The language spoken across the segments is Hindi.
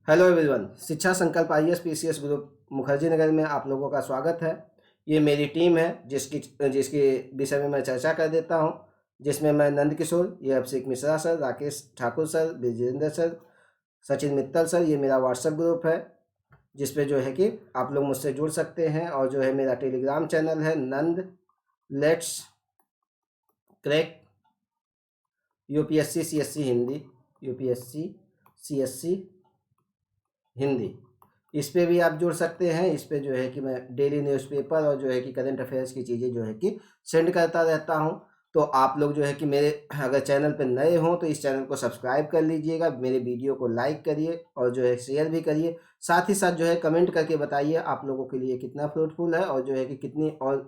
हेलो एवरीवन, शिक्षा संकल्प IAS PCS group Mukherjee Nagar में आप लोगों का स्वागत है। ये मेरी टीम है जिसके विषय में मैं चर्चा कर देता हूँ, जिसमें मैं नंद किशोर, ये Abhishek Mishra sir, Rakesh Thakur sir, Vijendra sir, Sachin Mittal sir, ये मेरा व्हाट्सएप ग्रुप है जिस पे जो है कि आप लोग मुझसे जुड़ सकते हैं। और जो है मेरा टेलीग्राम चैनल है Nand let's crack UPSC CSC Hindi, UPSC CSC Hindi, इस पे भी आप जुड़ सकते हैं। इस पे जो है कि मैं डेली न्यूज़पेपर और जो है कि करंट अफेयर्स की चीज़ें जो है कि सेंड करता रहता हूं। तो आप लोग जो है कि मेरे अगर चैनल पे नए हों तो इस चैनल को सब्सक्राइब कर लीजिएगा, मेरे वीडियो को लाइक करिए और जो है शेयर भी करिए। साथ ही साथ जो है कमेंट करके बताइए आप लोगों के लिए कितना फ्रूटफुल है और जो है कि कितनी और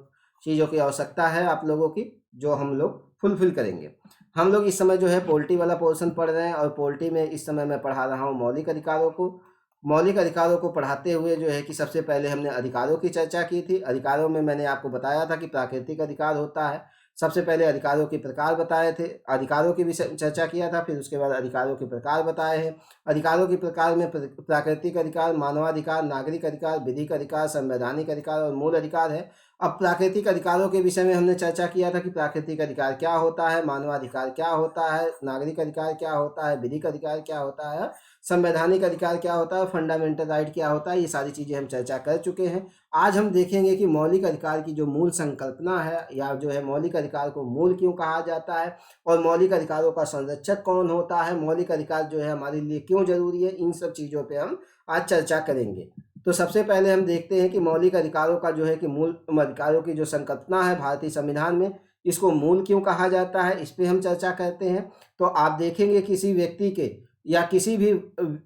चीज़ों की आवश्यकता है आप लोगों की, जो हम लोग फुलफिल करेंगे। हम लोग इस समय जो है पोल्ट्री वाला पोर्शन पढ़ रहे हैं और पोल्ट्री में इस समय मैं पढ़ा रहा हूँ मौलिक अधिकारों को। मौलिक अधिकारों को पढ़ाते हुए जो है कि सबसे पहले हमने अधिकारों की चर्चा की थी। अधिकारों में मैंने आपको बताया था कि प्राकृतिक अधिकार होता है। सबसे पहले अधिकारों के प्रकार बताए थे, अधिकारों की भी चर्चा किया था। फिर उसके बाद अधिकारों के प्रकार बताए हैं। अधिकारों के प्रकार में प्राकृतिक अधिकार, मानवाधिकार, नागरिक अधिकार, विधिक अधिकार, संवैधानिक अधिकार और मूल अधिकार है। अब प्राकृतिक अधिकारों के विषय में हमने चर्चा किया था कि प्राकृतिक अधिकार क्या होता है, मानवाधिकार क्या होता है, नागरिक अधिकार क्या होता है, विधिक अधिकार क्या होता है, संवैधानिक अधिकार क्या होता है, फंडामेंटल राइट क्या होता है। ये सारी चीज़ें हम चर्चा कर चुके हैं। आज हम देखेंगे कि मौलिक अधिकार की जो मूल संकल्पना है, या जो है मौलिक अधिकार को मूल क्यों कहा जाता है और मौलिक अधिकारों का संरक्षक कौन होता है, मौलिक अधिकार जो है हमारे लिए क्यों जरूरी है, इन सब चीज़ों पे हम आज चर्चा करेंगे। तो सबसे पहले हम देखते हैं कि मौलिक अधिकारों का जो है कि मूल अधिकारों की जो संकल्पना है भारतीय संविधान में, इसको मूल क्यों कहा जाता है, इस पे हम चर्चा करते हैं। तो आप देखेंगे किसी व्यक्ति के या किसी भी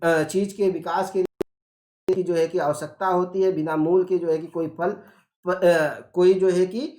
चीज़ के विकास के की जो है कि आवश्यकता होती है। बिना मूल के जो है कि कोई फल कोई जो है कि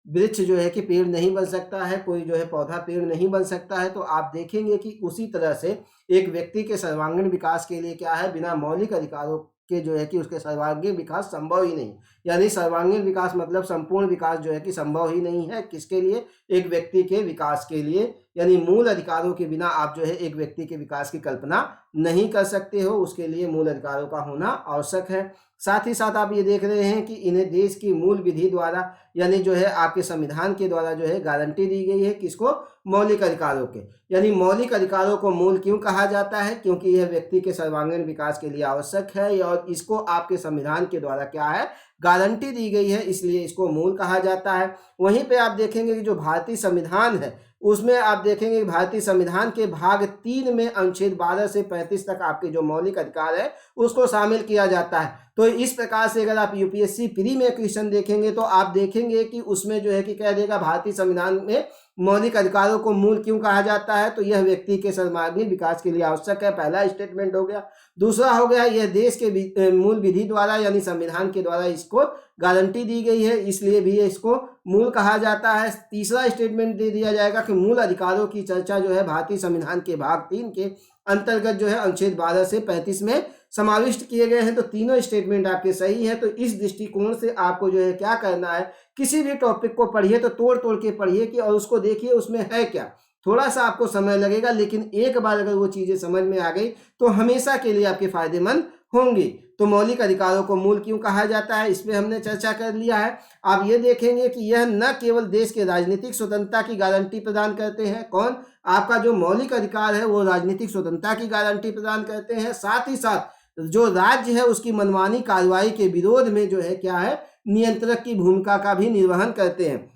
वृक्ष जो है कि पेड़ नहीं बन सकता है, कोई जो है पौधा पेड़ नहीं बन सकता है। तो आप देखेंगे कि उसी तरह से एक व्यक्ति के सर्वांगीण विकास के लिए क्या है, बिना मौलिक अधिकारों के जो है कि उसके सर्वांगीण विकास संभव ही नहीं। यानी सर्वांगीण विकास मतलब संपूर्ण विकास जो है कि संभव ही नहीं है। किसके लिए? एक व्यक्ति के विकास के लिए। यानी मूल अधिकारों के बिना आप जो है एक व्यक्ति के विकास की कल्पना नहीं कर सकते हो, उसके लिए मूल अधिकारों का होना आवश्यक है। साथ ही साथ आप ये देख रहे हैं कि इन्हें देश की मूल विधि द्वारा, यानी जो है आपके संविधान के द्वारा जो है गारंटी दी गई है। किसको? मौलिक अधिकारों के। यानी मौलिक अधिकारों को मूल क्यों कहा जाता है? क्योंकि यह व्यक्ति के सर्वांगीण विकास के लिए आवश्यक है और इसको आपके संविधान के द्वारा क्या है, गारंटी दी गई है, इसलिए इसको मूल कहा जाता है। वहीं पे आप देखेंगे कि जो भारतीय संविधान है उसमें आप देखेंगे कि भारतीय संविधान के भाग 3 में अनुच्छेद 12 से 35 तक आपके जो मौलिक अधिकार है उसको शामिल किया जाता है। तो इस प्रकार से अगर आप यूपीएससी प्री में क्वेश्चन देखेंगे तो आप देखेंगे कि उसमें जो है कि कह देगा भारतीय संविधान में मौलिक अधिकारों को मूल क्यों कहा जाता है, तो यह व्यक्ति के सर्वांगीण विकास के लिए आवश्यक है। पहला स्टेटमेंट हो गया। दूसरा हो गया, यह देश के मूल विधि द्वारा यानी संविधान के द्वारा इसको गारंटी दी गई है, इसलिए भी इसको मूल कहा जाता है। तीसरा स्टेटमेंट दे दिया जाएगा कि मूल अधिकारों की चर्चा जो है भारतीय संविधान के भाग 3 के अंतर्गत जो है अनुच्छेद 12 से 35 में समाविष्ट किए गए हैं। तो तीनों स्टेटमेंट आपके सही है। तो इस दृष्टिकोण से आपको जो है क्या करना है, किसी भी टॉपिक को पढ़िए तो तोड़ तोड़ के पढ़िए कि और उसको देखिए उसमें है क्या। थोड़ा सा आपको समय लगेगा, लेकिन एक बार अगर वो चीजें समझ में आ गई तो हमेशा के लिए आपके फायदेमंद होंगी। तो मौलिक अधिकारों को मूल क्यों कहा जाता है, इस पे हमने चर्चा कर लिया है। आप ये देखेंगे कि यह न केवल देश के राजनीतिक स्वतंत्रता की गारंटी प्रदान करते हैं, कौन? आपका जो मौलिक अधिकार है वो राजनीतिक स्वतंत्रता की गारंटी प्रदान करते हैं, साथ ही साथ जो राज्य है उसकी मनमानी कार्रवाई के विरोध में जो है क्या है, नियंत्रक की भूमिका का भी निर्वहन करते हैं।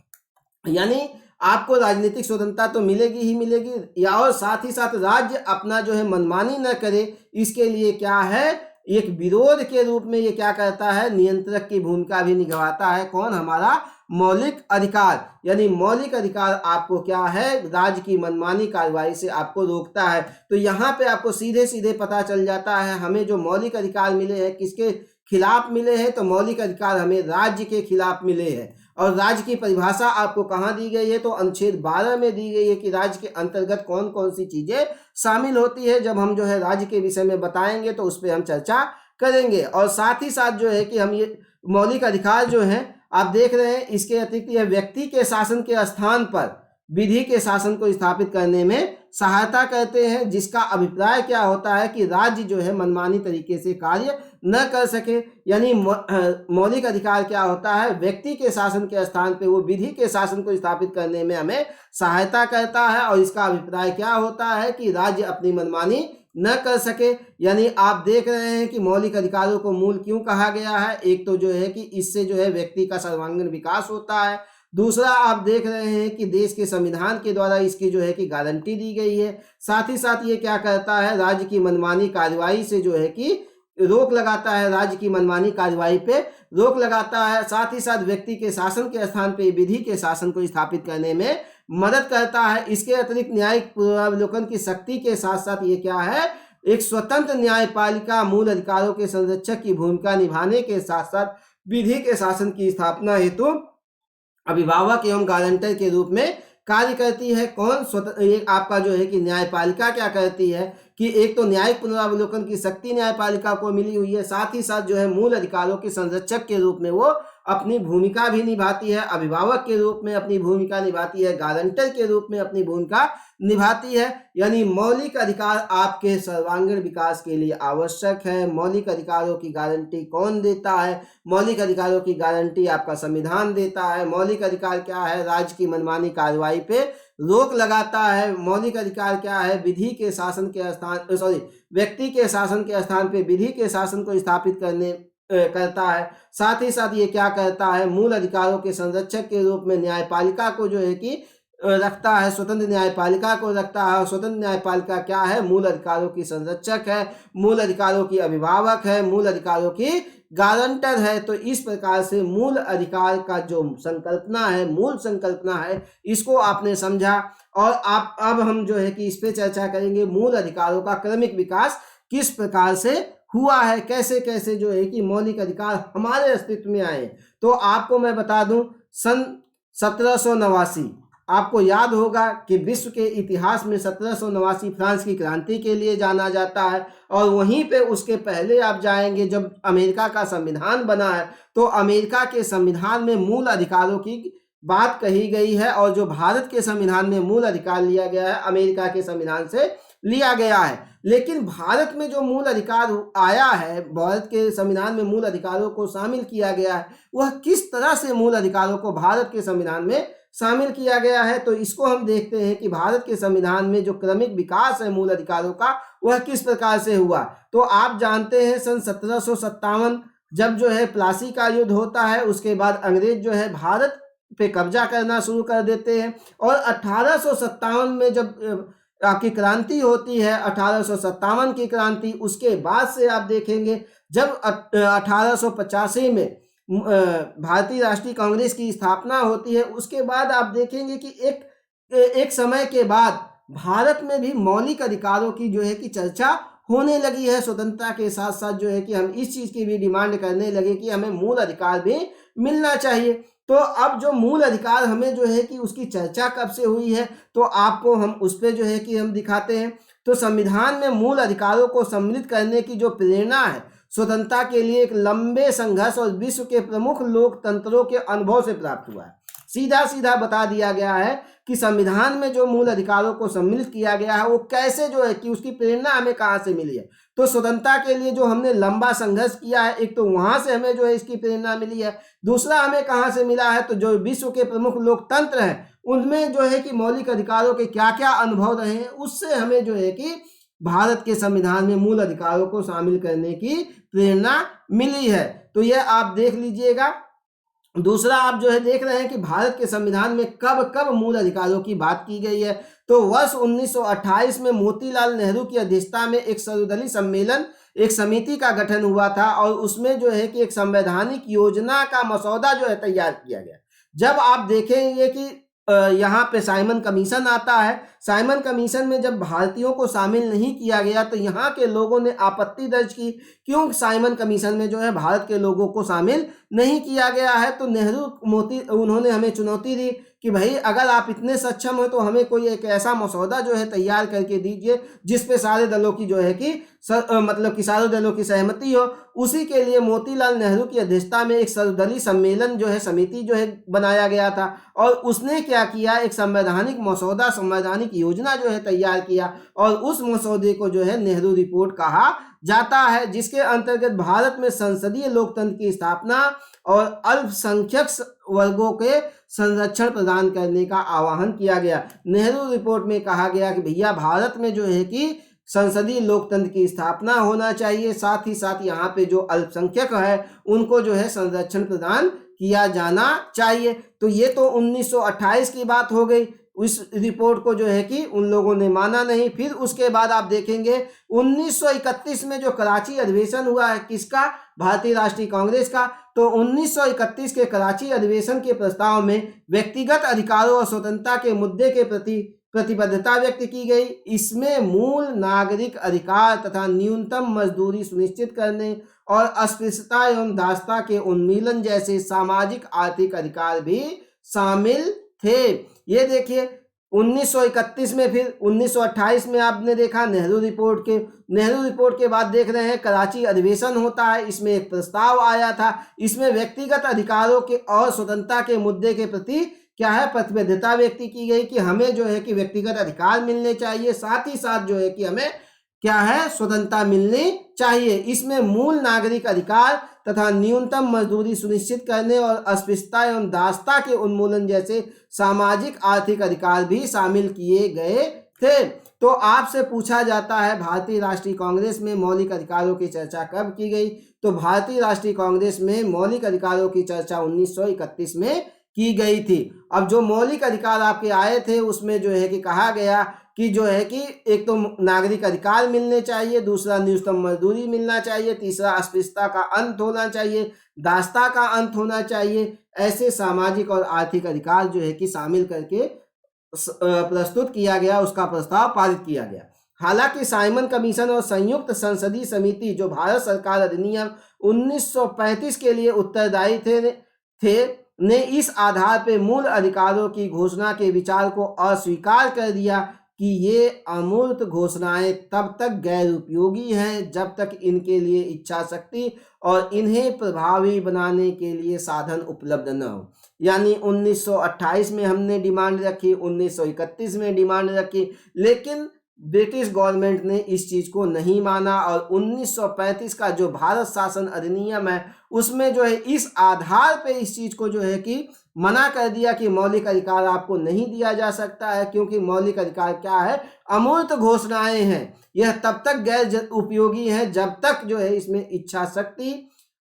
यानी आपको राजनीतिक स्वतंत्रता तो मिलेगी ही मिलेगी, या और साथ ही साथ राज्य अपना जो है मनमानी न करे, इसके लिए क्या है, एक विरोध के रूप में ये क्या करता है, नियंत्रक की भूमिका भी निभाता है। कौन? हमारा मौलिक अधिकार। यानी मौलिक अधिकार आपको क्या है, राज्य की मनमानी कार्रवाई से आपको रोकता है। तो यहाँ पे आपको सीधे सीधे पता चल जाता है हमें जो मौलिक अधिकार मिले हैं किसके खिलाफ मिले हैं, तो मौलिक अधिकार हमें राज्य के खिलाफ मिले हैं। और राज्य की परिभाषा आपको कहाँ दी गई है, तो अनुच्छेद 12 में दी गई है कि राज्य के अंतर्गत कौन कौन सी चीजें शामिल होती है। जब हम जो है राज्य के विषय में बताएंगे तो उस पर हम चर्चा करेंगे। और साथ ही साथ जो है कि हम ये मौलिक अधिकार जो है आप देख रहे हैं, इसके अतिरिक्त यह व्यक्ति के शासन के स्थान पर विधि के शासन को स्थापित करने में सहायता करते हैं, जिसका अभिप्राय क्या होता है कि राज्य जो है मनमानी तरीके से कार्य न कर सके। यानी मौलिक अधिकार क्या होता है, व्यक्ति के शासन के स्थान पे वो विधि के शासन को स्थापित करने में हमें सहायता करता है, और इसका अभिप्राय क्या होता है कि राज्य अपनी मनमानी न कर सके। यानी आप देख रहे हैं कि मौलिक अधिकारों को मूल क्यों कहा गया है। एक तो जो है कि इससे जो है व्यक्ति का सर्वांगीण विकास होता है, दूसरा आप देख रहे हैं कि देश के संविधान के द्वारा इसकी जो है कि गारंटी दी गई है। साथ ही साथ ये क्या करता है, राज्य की मनमानी कार्यवाही से जो है कि रोक लगाता है, राज्य की मनमानी कार्यवाही पे रोक लगाता है। साथ ही साथ व्यक्ति के शासन के स्थान पे विधि के शासन को स्थापित करने में मदद करता है। इसके अतिरिक्त न्यायिक पूर्वावलोकन की शक्ति के साथ साथ ये क्या है, एक स्वतंत्र न्यायपालिका मूल अधिकारों के संरक्षक की भूमिका निभाने के साथ साथ विधि के शासन की स्थापना हेतु अभिभावक एवं गारंटर के रूप में कार्य करती है। कौन एक आपका जो है कि न्यायपालिका क्या करती है कि एक तो न्यायिक पुनरावलोकन की शक्ति न्यायपालिका को मिली हुई है, साथ ही साथ जो है मूल अधिकारों के संरक्षक के रूप में वो अपनी भूमिका भी निभाती है, अभिभावक के रूप में अपनी भूमिका निभाती है, गारंटर के रूप में अपनी भूमिका निभाती है। यानी मौलिक अधिकार आपके सर्वांगीण विकास के लिए आवश्यक है। मौलिक अधिकारों की गारंटी कौन देता है, मौलिक अधिकारों की गारंटी आपका संविधान देता है। मौलिक अधिकार क्या है, राज्य की मनमानी कार्रवाई पे रोक लगाता है। मौलिक अधिकार क्या है, विधि के शासन के स्थान व्यक्ति के शासन के स्थान पे विधि के शासन को स्थापित करता है। साथ ही साथ ये क्या करता है, मूल अधिकारों के संरक्षक के रूप में न्यायपालिका को जो है कि रखता है, स्वतंत्र न्यायपालिका को रखता है। स्वतंत्र न्यायपालिका क्या है, मूल अधिकारों की संरक्षक है, मूल अधिकारों की अभिभावक है, मूल अधिकारों की गारंटर है। तो इस प्रकार से मूल अधिकार का जो संकल्पना है, मूल संकल्पना है, इसको आपने समझा। और आप अब हम जो है कि इस पे चर्चा करेंगे, मूल अधिकारों का क्रमिक विकास किस प्रकार से हुआ है, कैसे कैसे जो है कि मौलिक अधिकार हमारे अस्तित्व में आए। तो आपको मैं बता दूं, सन 1789 आपको याद होगा कि विश्व के इतिहास में 1789 फ्रांस की क्रांति के लिए जाना जाता है। और वहीं पे उसके पहले आप जाएंगे, जब अमेरिका का संविधान बना है, तो अमेरिका के संविधान में मूल अधिकारों की बात कही गई है, और जो भारत के संविधान में मूल अधिकार लिया गया है, अमेरिका के संविधान से लिया गया है। लेकिन भारत में जो मूल अधिकार आया है, भारत के संविधान में मूल अधिकारों को शामिल किया गया है, वह किस तरह से मूल अधिकारों को भारत के संविधान में शामिल किया गया है। तो इसको हम देखते हैं कि भारत के संविधान में जो क्रमिक विकास है मूल अधिकारों का, वह किस प्रकार से हुआ। तो आप जानते हैं सन 1757 जब जो है प्लासी का युद्ध होता है, उसके बाद अंग्रेज जो है भारत पे कब्जा करना शुरू कर देते हैं। और 1857 में जब आपकी क्रांति होती है, 1857 की क्रांति, उसके बाद से आप देखेंगे जब 1885 में भारतीय राष्ट्रीय कांग्रेस की स्थापना होती है, उसके बाद आप देखेंगे कि एक समय के बाद भारत में भी मौलिक अधिकारों की जो है कि चर्चा होने लगी है। स्वतंत्रता के साथ साथ जो है कि हम इस चीज की भी डिमांड करने लगे कि हमें मूल अधिकार भी मिलना चाहिए। तो अब जो मूल अधिकार हमें जो है कि उसकी चर्चा कब से हुई है, तो आपको हम उस पर जो है कि हम दिखाते हैं। तो संविधान में मूल अधिकारों को सम्मिलित करने की जो प्रेरणा है, स्वतंत्रता के लिए एक लंबे संघर्ष और विश्व के प्रमुख लोकतंत्रों के अनुभव से प्राप्त हुआ है। सीधा सीधा बता दिया गया है कि संविधान में जो मूल अधिकारों को सम्मिलित किया गया है, वो कैसे जो है कि उसकी प्रेरणा हमें कहाँ से मिली है। तो स्वतंत्रता के लिए जो हमने लंबा संघर्ष किया है, एक तो वहां से हमें जो है इसकी प्रेरणा मिली है, दूसरा हमें कहाँ से मिला है, तो जो विश्व के प्रमुख लोकतंत्र हैं उनमें जो है कि मौलिक अधिकारों के क्या क्या अनुभव रहे हैं, उससे हमें जो है कि भारत के संविधान में मूल अधिकारों को शामिल करने की प्रेरणा मिली है। तो यह आप देख लीजिएगा। दूसरा आप जो है देख रहे हैं कि भारत के संविधान में कब कब मूल अधिकारों की बात की गई है। तो वर्ष 1928 में मोतीलाल नेहरू की अध्यक्षता में एक सर्वदलीय सम्मेलन, एक समिति का गठन हुआ था, और उसमें जो है कि एक संवैधानिक योजना का मसौदा जो है तैयार किया गया। जब आप देखेंगे कि यहाँ पे साइमन कमीशन आता है, साइमन कमीशन में जब भारतीयों को शामिल नहीं किया गया, तो यहाँ के लोगों ने आपत्ति दर्ज की, क्यों साइमन कमीशन में जो है भारत के लोगों को शामिल नहीं किया गया है। तो नेहरू उन्होंने हमें चुनौती दी कि भाई अगर आप इतने सक्षम हो तो हमें कोई एक ऐसा मसौदा जो है तैयार करके दीजिए जिस पे सारे दलों की जो है कि मतलब कि सारे दलों की सहमति हो। उसी के लिए मोतीलाल नेहरू की अध्यक्षता में एक सर्वदलीय सम्मेलन जो है समिति जो है बनाया गया था और उसने क्या किया, एक संवैधानिक मसौदा, संवैधानिक योजना जो है तैयार किया और उस मसौदे को जो है नेहरू रिपोर्ट कहा जाता है, जिसके अंतर्गत भारत में संसदीय लोकतंत्र की स्थापना और अल्पसंख्यक वर्गों के संरक्षण प्रदान करने का आह्वान किया गया। नेहरू रिपोर्ट में कहा गया कि भैया भारत में जो है कि संसदीय लोकतंत्र की स्थापना होना चाहिए, साथ ही साथ यहाँ पे जो अल्पसंख्यक है उनको जो है संरक्षण प्रदान किया जाना चाहिए। तो ये तो 1928 की बात हो गई। इस रिपोर्ट को जो है कि उन लोगों ने माना नहीं। फिर उसके बाद आप देखेंगे 1931 में जो कराची अधिवेशन हुआ है किसका, भारतीय राष्ट्रीय कांग्रेस का। तो 1931 के कराची अधिवेशन के प्रस्ताव में व्यक्तिगत अधिकारों और स्वतंत्रता के मुद्दे के प्रति प्रतिबद्धता व्यक्त की गई। इसमें मूल नागरिक अधिकार तथा न्यूनतम मजदूरी सुनिश्चित करने और अस्पृश्यता एवं दासता के उन्मूलन जैसे सामाजिक आर्थिक अधिकार भी शामिल थे। ये देखिए 1931 में, फिर 1928 में आपने देखा नेहरू रिपोर्ट के बाद देख रहे हैं कराची अधिवेशन होता है। इसमें एक प्रस्ताव आया था, इसमें व्यक्तिगत अधिकारों के और स्वतंत्रता के मुद्दे के प्रति क्या है, प्रतिबद्धता व्यक्त की गई कि हमें जो है कि व्यक्तिगत अधिकार मिलने चाहिए, साथ ही साथ जो है कि हमें क्या है, स्वतंत्रता मिलनी चाहिए। इसमें मूल नागरिक अधिकार तथा न्यूनतम मजदूरी सुनिश्चित करने और अस्पृश्यता एवं दासता के उन्मूलन जैसे सामाजिक आर्थिक अधिकार भी शामिल किए गए थे। तो आपसे पूछा जाता है भारतीय राष्ट्रीय कांग्रेस में मौलिक अधिकारों की चर्चा कब की गई, तो भारतीय राष्ट्रीय कांग्रेस में मौलिक अधिकारों की चर्चा 1931 में की गई थी। अब जो मौलिक अधिकार आपके आए थे उसमें जो है कि कहा गया कि जो है कि एक तो नागरिक अधिकार मिलने चाहिए, दूसरा न्यूनतम मजदूरी मिलना चाहिए, तीसरा अस्पृश्यता का अंत होना चाहिए, दासता का अंत होना चाहिए। ऐसे सामाजिक और आर्थिक अधिकार जो है कि शामिल करके प्रस्तुत किया गया, उसका प्रस्ताव पारित किया गया। हालांकि साइमन कमीशन और संयुक्त संसदीय समिति जो भारत सरकार अधिनियम 1935 के लिए उत्तरदायी थे ने इस आधार पर मूल अधिकारों की घोषणा के विचार को अस्वीकार कर दिया कि ये अमूर्त घोषणाएं तब तक गैर उपयोगी हैं जब तक इनके लिए इच्छा शक्ति और इन्हें प्रभावी बनाने के लिए साधन उपलब्ध न हो। यानी 1928 में हमने डिमांड रखी, 1931 में डिमांड रखी, लेकिन ब्रिटिश गवर्नमेंट ने इस चीज को नहीं माना और 1935 का जो भारत शासन अधिनियम है उसमें जो है इस आधार पे इस चीज को जो है कि मना कर दिया कि मौलिक अधिकार आपको नहीं दिया जा सकता है, क्योंकि मौलिक अधिकार क्या है, अमूर्त घोषणाएं हैं। यह तब तक गैर उपयोगी है जब तक जो है इसमें इच्छा शक्ति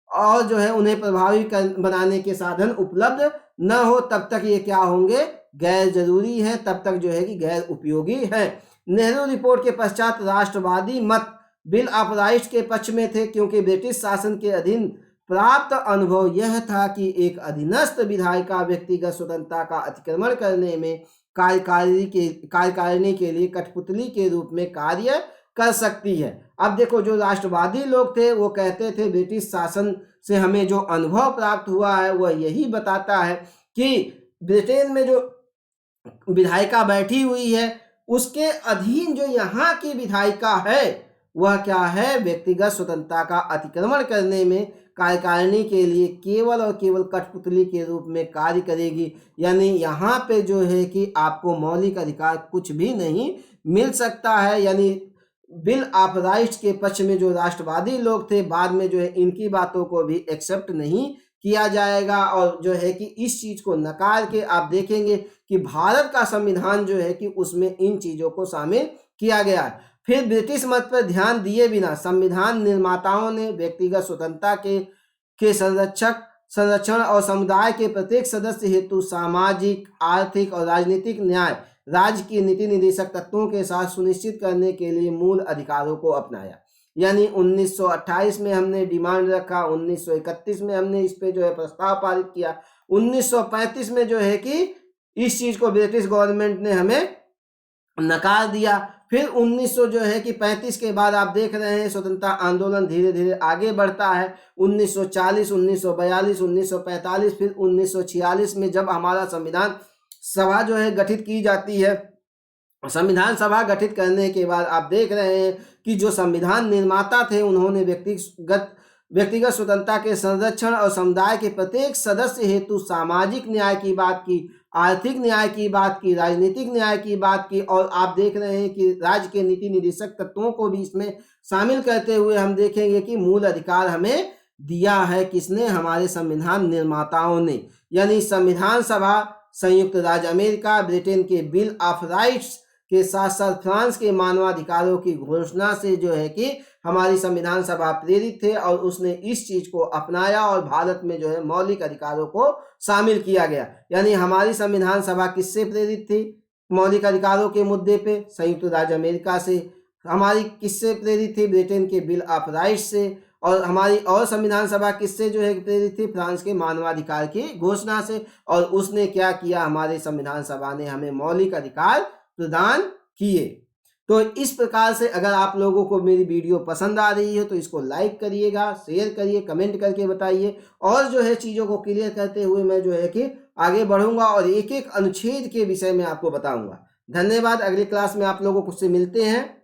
और जो है उन्हें प्रभावी बनाने के साधन उपलब्ध न हो, तब तक ये क्या होंगे, गैर जरूरी है, तब तक जो है कि गैर उपयोगी है। नेहरू रिपोर्ट के पश्चात राष्ट्रवादी मत बिल ऑफ राइट्स के पक्ष में थे, क्योंकि ब्रिटिश शासन के अधीन प्राप्त अनुभव यह था कि एक अधीनस्थ विधायिका व्यक्तिगत स्वतंत्रता का अतिक्रमण करने में कार्यकारिणी के लिए कठपुतली के रूप में कार्य कर सकती है। अब देखो जो राष्ट्रवादी लोग थे वो कहते थे ब्रिटिश शासन से हमें जो अनुभव प्राप्त हुआ है वह यही बताता है कि ब्रिटेन में जो विधायिका बैठी हुई है उसके अधीन जो यहाँ की विधायिका है वह क्या है, व्यक्तिगत स्वतंत्रता का अतिक्रमण करने में कार्यकारिणी के लिए केवल और केवल कठपुतली के रूप में कार्य करेगी। यानी यहाँ पे जो है कि आपको मौलिक अधिकार कुछ भी नहीं मिल सकता है। यानी बिल ऑफ राइट्स के पक्ष में जो राष्ट्रवादी लोग थे बाद में जो है इनकी बातों को भी एक्सेप्ट नहीं किया जाएगा और जो है कि इस चीज को नकार के आप देखेंगे कि भारत का संविधान जो है कि उसमें इन चीजों को शामिल किया गया है। फिर ब्रिटिश मत पर ध्यान दिए बिना संविधान निर्माताओं ने व्यक्तिगत स्वतंत्रता के संरक्षण और समुदाय के प्रत्येक सदस्य हेतु सामाजिक, आर्थिक और राजनीतिक न्याय राज्य की नीति निर्देशक तत्वों के साथ सुनिश्चित करने के लिए मूल अधिकारों को अपनाया। यानी 1928 में हमने डिमांड रखा, 1931 में हमने इस पे जो है प्रस्ताव पारित किया, 1935 में जो है कि इस चीज को ब्रिटिश गवर्नमेंट ने हमें नकार दिया। फिर 1935 के बाद आप देख रहे हैं स्वतंत्रता आंदोलन धीरे धीरे आगे बढ़ता है। 1940, 1942, 1945, फिर 1946 में जब हमारा संविधान सभा जो है गठित की जाती है। संविधान सभा गठित करने के बाद आप देख रहे हैं कि जो संविधान निर्माता थे उन्होंने व्यक्तिगत स्वतंत्रता के संरक्षण और समुदाय के प्रत्येक सदस्य हेतु सामाजिक न्याय की बात की, आर्थिक न्याय की बात की, राजनीतिक न्याय की बात की, और आप देख रहे हैं कि राज्य के नीति निर्देशक तत्वों को भी इसमें शामिल करते हुए हम देखेंगे कि मूल अधिकार हमें दिया है किसने, हमारे संविधान निर्माताओं ने। यानी संविधान सभा संयुक्त राज्य अमेरिका, ब्रिटेन के बिल ऑफ राइट्स के साथ साथ फ्रांस के मानवाधिकारों की घोषणा से जो है कि हमारी संविधान सभा प्रेरित थे और उसने इस चीज को अपनाया और भारत में जो है मौलिक अधिकारों को शामिल किया गया। यानी हमारी संविधान सभा किससे प्रेरित थी मौलिक अधिकारों के मुद्दे पे? संयुक्त राज्य अमेरिका से। हमारी किससे प्रेरित थी? ब्रिटेन के बिल ऑफ राइट्स से। और हमारी और संविधान सभा किससे जो है प्रेरित थी? फ्रांस के मानवाधिकार की घोषणा से। और उसने क्या किया? हमारे संविधान सभा ने हमें मौलिक अधिकार प्रदान किए। तो इस प्रकार से अगर आप लोगों को मेरी वीडियो पसंद आ रही है तो इसको लाइक करिएगा, शेयर करिए, कमेंट करके बताइए, और जो है चीज़ों को क्लियर करते हुए मैं जो है कि आगे बढ़ूंगा और एक एक अनुच्छेद के विषय में आपको बताऊंगा। धन्यवाद। अगली क्लास में आप लोगों को से मिलते हैं।